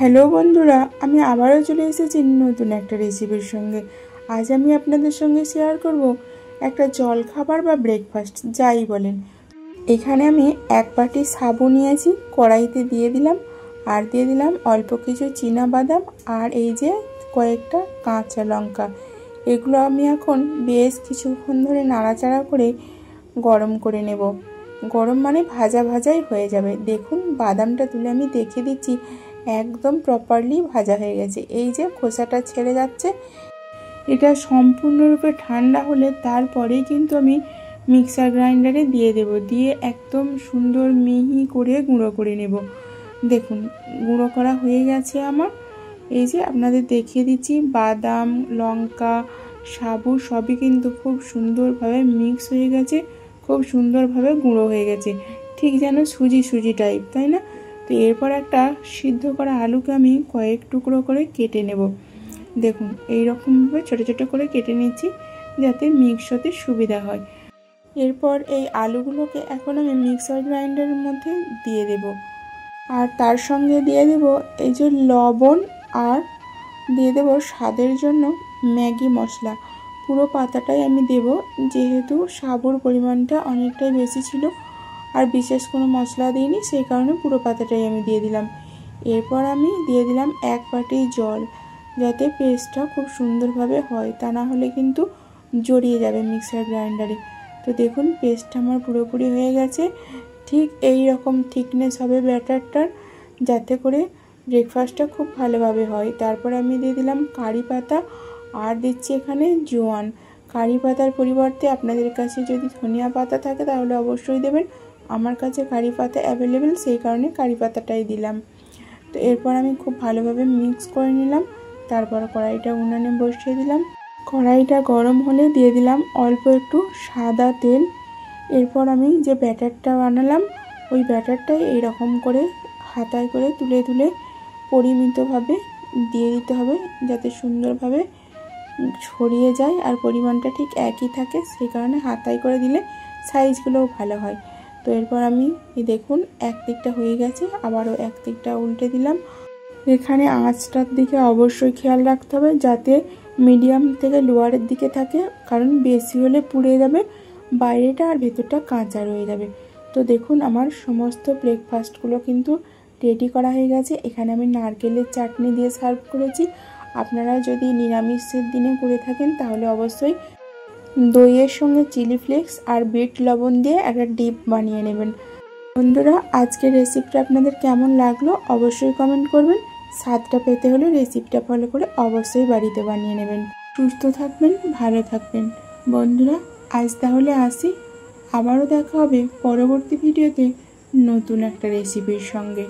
Hello বন্ধুরা, আমি আবারও চলে এসেছি নতুন একটা রেসিপির সঙ্গে। আজ আমি আপনাদের সঙ্গে শেয়ার করব একটা জলখাবার বা ব্রেকফাস্ট যাই বলেন। এখানে আমি এক বাটি সাবু নিয়েছি, কড়াইতে দিয়ে দিলাম, আর দিয়ে দিলাম অল্প কিছু চীনা বাদাম, আর এই যে কয়েকটা কাঁচা লঙ্কা। এগুলো আমি এখন বেশ কিছুক্ষণ ধরে নাড়াচাড়া করে গরম করে নেব। গরম মানে ভাজা ভাজাই হয়ে যাবে। দেখুন বাদামটা তুলে আমি দেখিয়ে দিচ্ছি, একদম প্রপারলি ভাজা হয়ে গেছে। এই যে খোসাটা ছেড়ে যাচ্ছে। এটা সম্পূর্ণরূপে ঠান্ডা হলে তারপরেই কিন্তু আমি মিক্সার গ্রাইন্ডারে দিয়ে দেব, দিয়ে একদম সুন্দর মিহি করে গুঁড়ো করে নেব। দেখুন গুঁড়ো করা হয়ে গেছে আমার। এই যে আপনাদের দেখিয়ে দিচ্ছি, বাদাম, লঙ্কা, সাবু সবই কিন্তু খুব সুন্দরভাবে মিক্স হয়ে গেছে, খুব সুন্দরভাবে গুঁড়ো হয়ে গেছে, ঠিক যেন সুজি টাইপ, তাই না? তো এরপর একটা সিদ্ধ করা আলুকে আমি কয়েক টুকরো করে কেটে নেব। দেখুন এই রকমভাবে ছোট ছোট করে কেটে নিচ্ছি যাতে মিক্স হতে সুবিধা হয়। এরপর এই আলুগুলোকে এখন আমি মিক্সার গ্রাইন্ডারের মধ্যে দিয়ে দেব, আর তার সঙ্গে দিয়ে দেব এই যে লবণ, আর দিয়ে দেব স্বাদের জন্য ম্যাগি মশলা। পুরো পাতাটাই আমি দেব, যেহেতু সাবুর পরিমাণটা অনেকটাই বেশি ছিল আর বিশেষ কোনো মশলা দিইনি, সেই কারণে পুরো পাতাটাই আমি দিয়ে দিলাম। এরপর আমি দিয়ে দিলাম এক বাটি জল, যাতে পেস্টটা খুব সুন্দরভাবে হয়, তা না হলে কিন্তু জড়িয়ে যাবে মিক্সার গ্রাইন্ডারে। তো দেখুন পেস্টটা আমার পুরোপুরি হয়ে গেছে। ঠিক এই রকম থিকনেস হবে ব্যাটারটার, যাতে করে ব্রেকফাস্টটা খুব ভালোভাবে হয়। তারপর আমি দিয়ে দিলাম কারি পাতা, আর দিচ্ছি এখানে জোয়ান। কারি পাতার পরিবর্তে আপনাদের কাছে যদি ধনিয়া পাতা থাকে তাহলে অবশ্যই দেবেন। আমার কাছে কারি পাতা অ্যাভেলেবেল, সেই কারণে কারি পাতাটাই দিলাম। তো এরপর আমি খুব ভালোভাবে মিক্স করে নিলাম। তারপর কড়াইটা উনানে বসিয়ে দিলাম। কড়াইটা গরম হলে দিয়ে দিলাম অল্প একটু সাদা তেল। এরপর আমি যে ব্যাটারটা বানালাম ওই ব্যাটারটাই এইরকম করে হাতায় করে তুলে তুলে পরিমিতভাবে দিয়ে দিতে হবে, যাতে সুন্দরভাবে ছড়িয়ে যায় আর পরিমাণটা ঠিক একই থাকে, সেই কারণে হাতায় করে দিলে সাইজগুলোও ভালো হয়। তো এরপর আমি দেখুন এক দিকটা হয়ে গেছে, আবারও এক দিকটা উল্টে দিলাম। এখানে আঁচটার দিকে অবশ্যই খেয়াল রাখতে হবে যাতে মিডিয়াম থেকে লোয়ারের দিকে থাকে, কারণ বেশি হলে পুড়ে যাবে বাইরেটা আর ভেতরটা কাঁচা রয়ে যাবে। তো দেখুন আমার সমস্ত ব্রেকফাস্টগুলো কিন্তু রেডি করা হয়ে গেছে। এখানে আমি নারকেলের চাটনি দিয়ে সার্ভ করেছি। আপনারা যদি নিরামিষের দিনে করে থাকেন তাহলে অবশ্যই দইয়ের সঙ্গে চিলি ফ্লেক্স আর বিট লবণ দিয়ে একটা ডিপ বানিয়ে নেবেন। বন্ধুরা আজকের রেসিপিটা আপনাদের কেমন লাগলো অবশ্যই কমেন্ট করবেন। স্বাদটা পেতে হলে রেসিপিটা ফলো করে অবশ্যই বাড়িতে বানিয়ে নেবেন। সুস্থ থাকবেন, ভালো থাকবেন বন্ধুরা। আজ তাহলে আসি, আবারও দেখা হবে পরবর্তী ভিডিওতে নতুন একটা রেসিপির সঙ্গে।